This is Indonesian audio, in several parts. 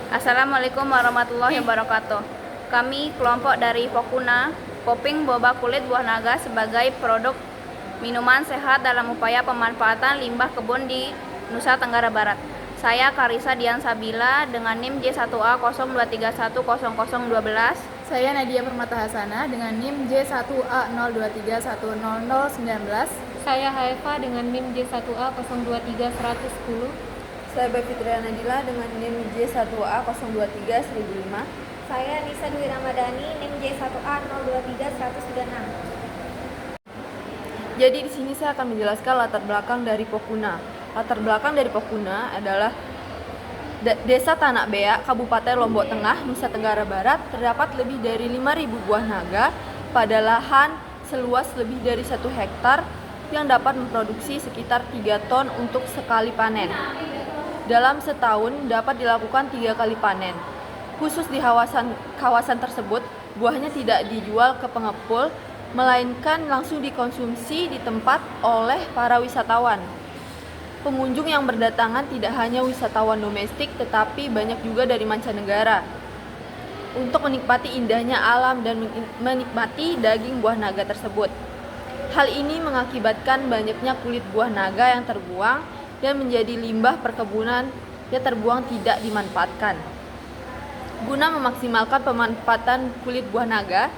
Assalamualaikum warahmatullahi wabarakatuh. Kami kelompok dari Pokuna, Poping Boba Kulit Buah Naga sebagai produk minuman sehat dalam upaya pemanfaatan limbah kebun di Nusa Tenggara Barat. Saya Karissa Dian Sabila dengan NIM J1A 02310012. Saya Nadia Permata Hasanah dengan NIM J1A 02310019. Saya Haifa dengan NIM J1A 023110. Saya Befitria Nadila dengan NIM J1A 023 1005. Saya Nisa Dwi Ramadhani, NIM J1A 023136. Jadi di sini saya akan menjelaskan latar belakang dari Pokuna. Latar belakang dari Pokuna adalah Desa Tanak Bea, Kabupaten Lombok Tengah, Nusa Tenggara Barat, terdapat lebih dari 5.000 buah naga pada lahan seluas lebih dari 1 hektar yang dapat memproduksi sekitar 3 ton untuk sekali panen. Dalam setahun dapat dilakukan 3 kali panen. Khusus di kawasan tersebut, buahnya tidak dijual ke pengepul, melainkan langsung dikonsumsi di tempat oleh para wisatawan. Pengunjung yang berdatangan tidak hanya wisatawan domestik, tetapi banyak juga dari mancanegara untuk menikmati indahnya alam dan menikmati daging buah naga tersebut. Hal ini mengakibatkan banyaknya kulit buah naga yang terbuang dan menjadi limbah perkebunan yang terbuang tidak dimanfaatkan. Guna memaksimalkan pemanfaatan kulit buah naga,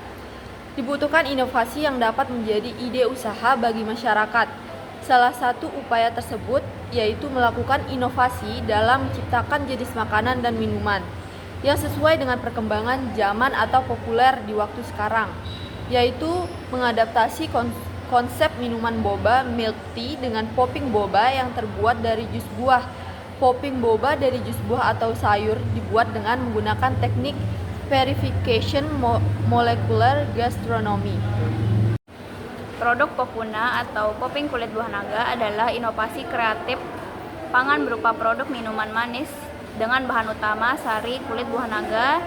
dibutuhkan inovasi yang dapat menjadi ide usaha bagi masyarakat. Salah satu upaya tersebut yaitu melakukan inovasi dalam menciptakan jenis makanan dan minuman yang sesuai dengan perkembangan zaman atau populer di waktu sekarang, yaitu mengadaptasi konsep minuman boba milk tea dengan popping boba yang terbuat dari jus buah. Popping boba dari jus buah atau sayur dibuat dengan menggunakan teknik purification molecular gastronomy. Produk Pokuna atau Poping Kulit Buah Naga adalah inovasi kreatif pangan berupa produk minuman manis dengan bahan utama sari kulit buah naga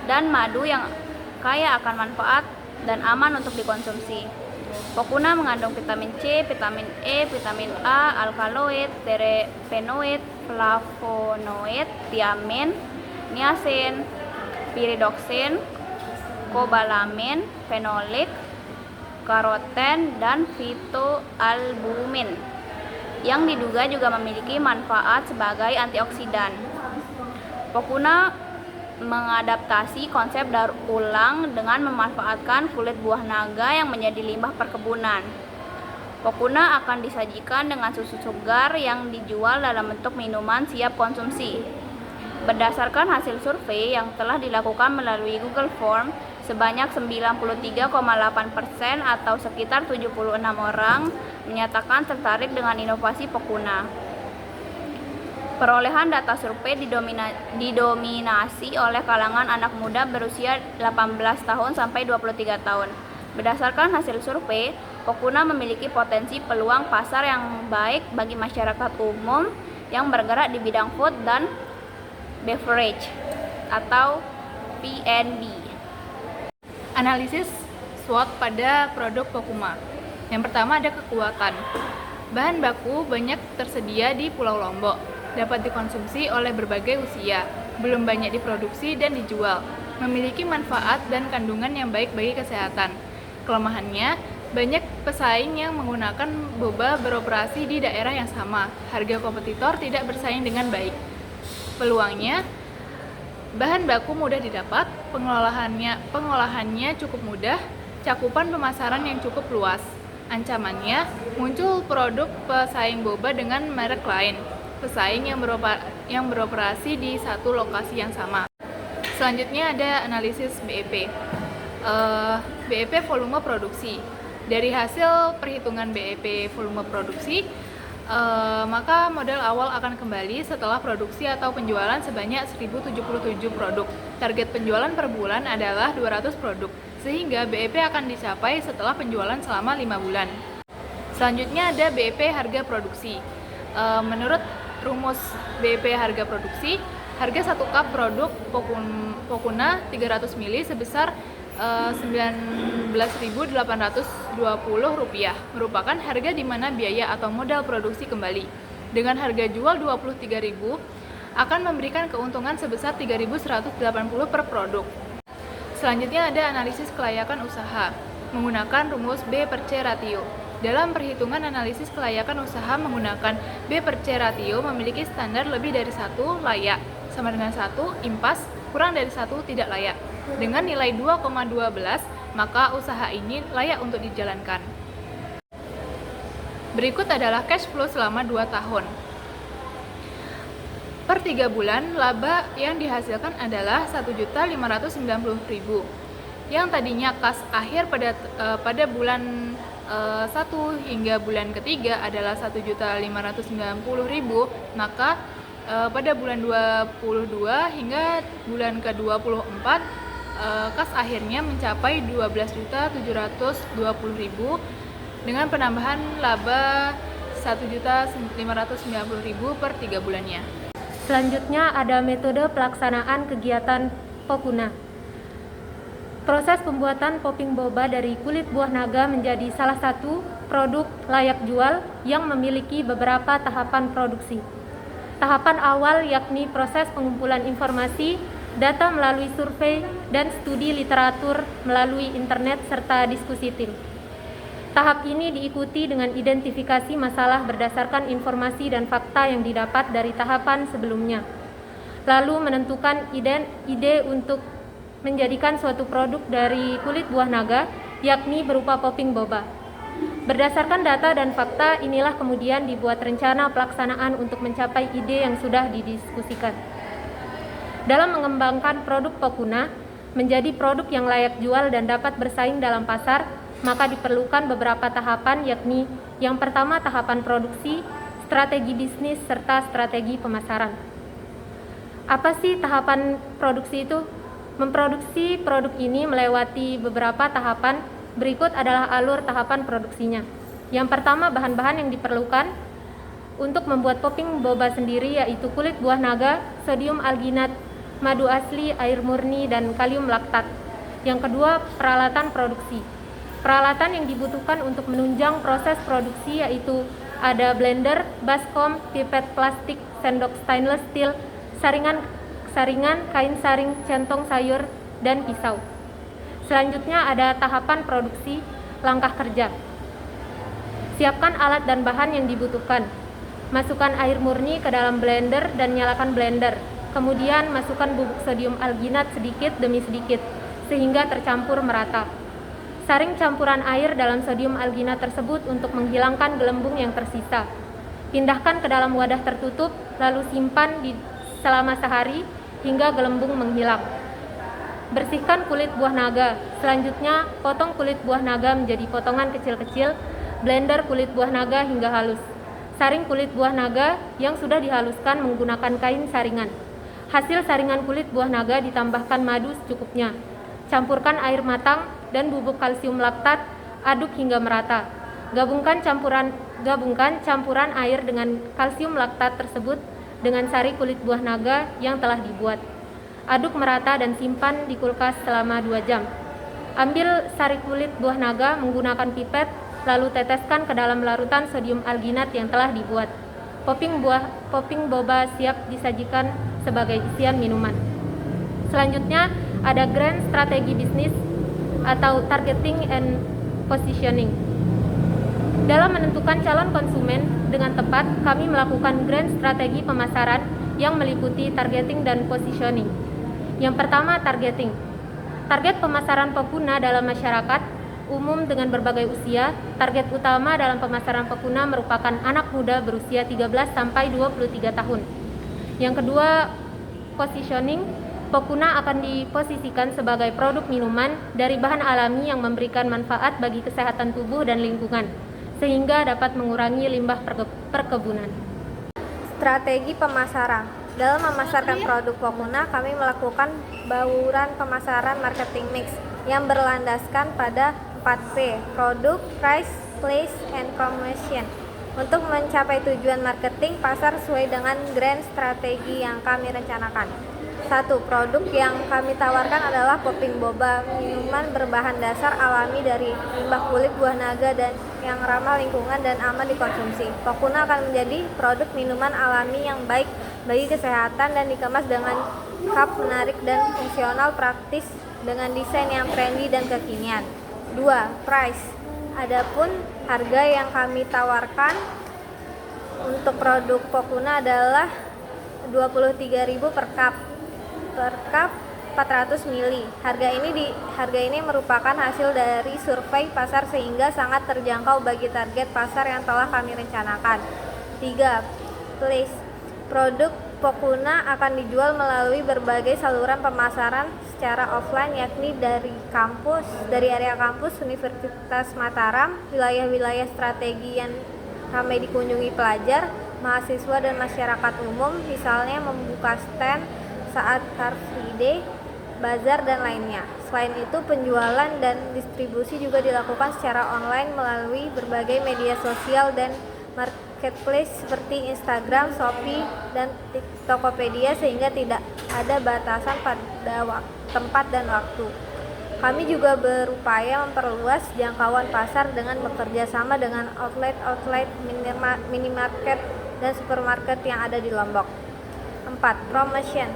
dan madu yang kaya akan manfaat dan aman untuk dikonsumsi. Pokuna mengandung vitamin C, vitamin E, vitamin A, alkaloid, terpenoid, flavonoid, thiamin, niacin, pyridoxine, kobalamin, fenolik, karoten, dan fitoalbumin yang diduga juga memiliki manfaat sebagai antioksidan. Pokuna mengadaptasi konsep daur ulang dengan memanfaatkan kulit buah naga yang menjadi limbah perkebunan. Pokuna akan disajikan dengan susu segar yang dijual dalam bentuk minuman siap konsumsi. Berdasarkan hasil survei yang telah dilakukan melalui Google Form, sebanyak 93,8% atau sekitar 76 orang menyatakan tertarik dengan inovasi Pokuna. Perolehan data survei didominasi oleh kalangan anak muda berusia 18 tahun sampai 23 tahun. Berdasarkan hasil survei, Pokuna memiliki potensi peluang pasar yang baik bagi masyarakat umum yang bergerak di bidang food dan beverage atau P&B. Analisis SWOT pada produk Pokuma. Yang pertama ada kekuatan. Bahan baku banyak tersedia di Pulau Lombok, dapat dikonsumsi oleh berbagai usia, belum banyak diproduksi dan dijual, memiliki manfaat dan kandungan yang baik bagi kesehatan. Kelemahannya, banyak pesaing yang menggunakan boba beroperasi di daerah yang sama, harga kompetitor tidak bersaing dengan baik. Peluangnya, bahan baku mudah didapat, pengolahannya cukup mudah, cakupan pemasaran yang cukup luas. Ancamannya, muncul produk pesaing boba dengan merek lain, pesaing yang beroperasi di satu lokasi yang sama. Selanjutnya ada analisis BEP. BEP volume produksi. Dari hasil perhitungan BEP volume produksi, maka modal awal akan kembali setelah produksi atau penjualan sebanyak 1077 produk. Target penjualan per bulan adalah 200 produk, sehingga BEP akan dicapai setelah penjualan selama 5 bulan. Selanjutnya ada BEP harga produksi. Menurut rumus BEP harga produksi, harga 1 cup produk Pokuna 300 ml sebesar Rp19.820 merupakan harga di mana biaya atau modal produksi kembali. Dengan harga jual Rp23.000 akan memberikan keuntungan sebesar 3.180 per produk. Selanjutnya ada analisis kelayakan usaha menggunakan rumus B per C ratio. Dalam perhitungan analisis kelayakan usaha menggunakan B per C ratio memiliki standar lebih dari 1 layak sama dengan 1 impas kurang dari 1 tidak layak. Dengan nilai 2,12 maka usaha ini layak untuk dijalankan. Berikut adalah cash flow selama 2 tahun. Per 3 bulan, laba yang dihasilkan adalah 1.590.000. Yang tadinya kas akhir pada bulan 1 hingga bulan ketiga adalah 1.590.000, maka pada bulan 22 hingga bulan ke-24 kas akhirnya mencapai 12.720.000 dengan penambahan laba 1.590.000 per 3 bulannya. Selanjutnya ada metode pelaksanaan kegiatan Pokuna. Proses pembuatan popping boba dari kulit buah naga menjadi salah satu produk layak jual yang memiliki beberapa tahapan produksi. Tahapan awal yakni proses pengumpulan informasi, data melalui survei, dan studi literatur melalui internet serta diskusi tim. Tahap ini diikuti dengan identifikasi masalah berdasarkan informasi dan fakta yang didapat dari tahapan sebelumnya. Lalu menentukan ide untuk menjadikan suatu produk dari kulit buah naga, yakni berupa popping boba. Berdasarkan data dan fakta, inilah kemudian dibuat rencana pelaksanaan untuk mencapai ide yang sudah didiskusikan. Dalam mengembangkan produk Pokuna menjadi produk yang layak jual dan dapat bersaing dalam pasar, maka diperlukan beberapa tahapan, yakni yang pertama tahapan produksi, strategi bisnis, serta strategi pemasaran. Apa sih tahapan produksi itu? Memproduksi produk ini melewati beberapa tahapan. Berikut adalah alur tahapan produksinya. Yang pertama, bahan-bahan yang diperlukan untuk membuat popping boba sendiri yaitu kulit buah naga, sodium alginat, madu asli, air murni, dan kalium laktat. Yang kedua, peralatan produksi. Peralatan yang dibutuhkan untuk menunjang proses produksi yaitu ada blender, baskom, pipet plastik, sendok stainless steel, saringan, kain saring, centong sayur, dan pisau. Selanjutnya ada tahapan produksi, langkah kerja. Siapkan alat dan bahan yang dibutuhkan. Masukkan air murni ke dalam blender dan nyalakan blender. Kemudian masukkan bubuk sodium alginat sedikit demi sedikit sehingga tercampur merata. Saring campuran air dalam sodium alginat tersebut untuk menghilangkan gelembung yang tersisa. Pindahkan ke dalam wadah tertutup, lalu simpan selama sehari hingga gelembung menghilang. Bersihkan kulit buah naga. Selanjutnya, potong kulit buah naga menjadi potongan kecil-kecil, blender kulit buah naga hingga halus. Saring kulit buah naga yang sudah dihaluskan menggunakan kain saringan. Hasil saringan kulit buah naga ditambahkan madu secukupnya. Campurkan air matang dan bubuk kalsium laktat, aduk hingga merata. Gabungkan campuran air dengan kalsium laktat tersebut dengan sari kulit buah naga yang telah dibuat. Aduk merata dan simpan di kulkas selama 2 jam. Ambil sari kulit buah naga menggunakan pipet, lalu teteskan ke dalam larutan sodium alginat yang telah dibuat. Popping boba siap disajikan sebagai isian minuman. Selanjutnya ada grand strategi bisnis atau targeting and positioning. Dalam menentukan calon konsumen dengan tepat, kami melakukan grand strategi pemasaran yang meliputi targeting dan positioning. Yang pertama, targeting. Target pemasaran Pokuna dalam masyarakat umum dengan berbagai usia. Target utama dalam pemasaran Pokuna merupakan anak muda berusia 13 sampai 23 tahun. Yang kedua, positioning. Pokuna akan diposisikan sebagai produk minuman dari bahan alami yang memberikan manfaat bagi kesehatan tubuh dan lingkungan, sehingga dapat mengurangi limbah perkebunan. Strategi pemasaran. Dalam memasarkan produk Pokuna, kami melakukan bauran pemasaran marketing mix yang berlandaskan pada 4P, produk, price, place, and promotion. Untuk mencapai tujuan marketing pasar sesuai dengan grand strategi yang kami rencanakan. 1. Produk yang kami tawarkan adalah popping boba, minuman berbahan dasar alami dari limbah kulit buah naga dan yang ramah lingkungan dan aman dikonsumsi. Pokuna akan menjadi produk minuman alami yang baik bagi kesehatan dan dikemas dengan cup menarik dan fungsional praktis dengan desain yang trendy dan kekinian. 2. Price. Adapun harga yang kami tawarkan untuk produk Pokuna adalah 23.000 per cup. Per cup 400 ml. Harga ini merupakan hasil dari survei pasar sehingga sangat terjangkau bagi target pasar yang telah kami rencanakan. 3. Place. Produk Pokuna akan dijual melalui berbagai saluran pemasaran secara offline, yakni dari area kampus Universitas Mataram, wilayah-wilayah strategi yang ramai dikunjungi pelajar, mahasiswa dan masyarakat umum, misalnya membuka stand saat Car Free Day, bazar dan lainnya. Selain itu, penjualan dan distribusi juga dilakukan secara online melalui berbagai media sosial dan marketplace seperti Instagram, Shopee, dan Tokopedia sehingga tidak ada batasan pada tempat dan waktu. Kami juga berupaya memperluas jangkauan pasar dengan bekerja sama dengan outlet, minimarket, dan supermarket yang ada di Lombok. 4. Promotion.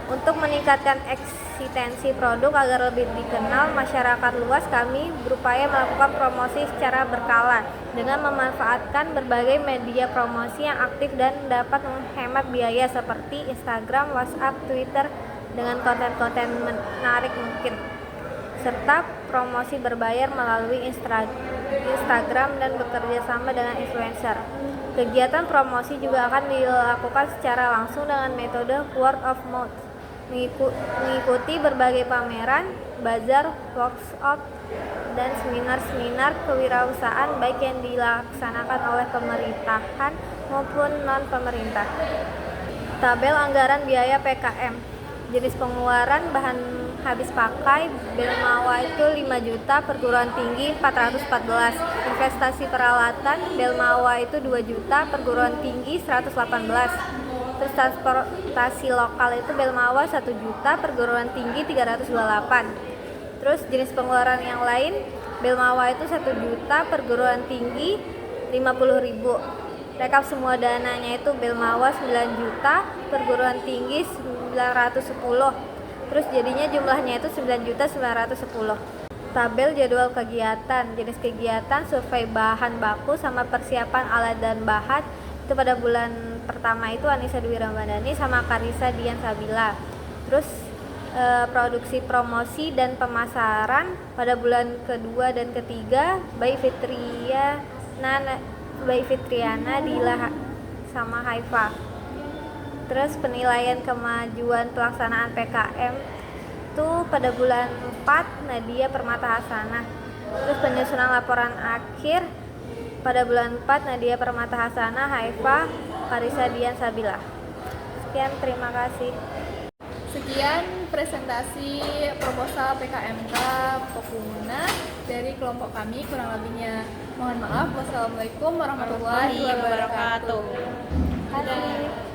Untuk meningkatkan eksistensi produk agar lebih dikenal masyarakat luas, kami berupaya melakukan promosi secara berkala dengan memanfaatkan berbagai media promosi yang aktif dan dapat menghemat biaya seperti Instagram, WhatsApp, Twitter dengan konten-konten menarik mungkin, serta promosi berbayar melalui Instagram dan bekerja sama dengan influencer. Kegiatan promosi juga akan dilakukan secara langsung dengan metode word of mouth, mengikuti berbagai pameran, bazar, workshop, dan seminar-seminar kewirausahaan baik yang dilaksanakan oleh pemerintahan maupun non-pemerintah. Tabel anggaran biaya PKM. Jenis pengeluaran bahan habis pakai Belmawa itu 5 juta, perguruan tinggi 414. Investasi peralatan Belmawa itu 2 juta, perguruan tinggi 118. Terus transportasi lokal itu Belmawa 1 juta, perguruan tinggi 328. Terus jenis pengeluaran yang lain Belmawa itu 1 juta, perguruan tinggi 50.000. Rekap semua dananya itu Belmawa 9 juta, perguruan tinggi 910. Terus jadinya jumlahnya itu 9.910. Tabel jadwal kegiatan, jenis kegiatan, survei bahan baku sama persiapan alat dan bahan. Itu pada bulan pertama itu Anissa Dwi Ramadhani sama Karissa Dian Sabila. Terus produksi promosi dan pemasaran pada bulan kedua dan ketiga Bayi Fitriana Dila sama Haifa. Terus penilaian kemajuan pelaksanaan PKM itu pada bulan 4 Nadia Permata Hasanah. Terus penyusunan laporan akhir pada bulan 4 Nadia Permata Hasanah, Haifa, Karissa Dian Sabila. Sekian, terima kasih. Sekian presentasi proposal PKMK Pokuna dari kelompok kami. Kurang lebihnya mohon maaf. Wassalamualaikum warahmatullahi wabarakatuh. Terima kasih.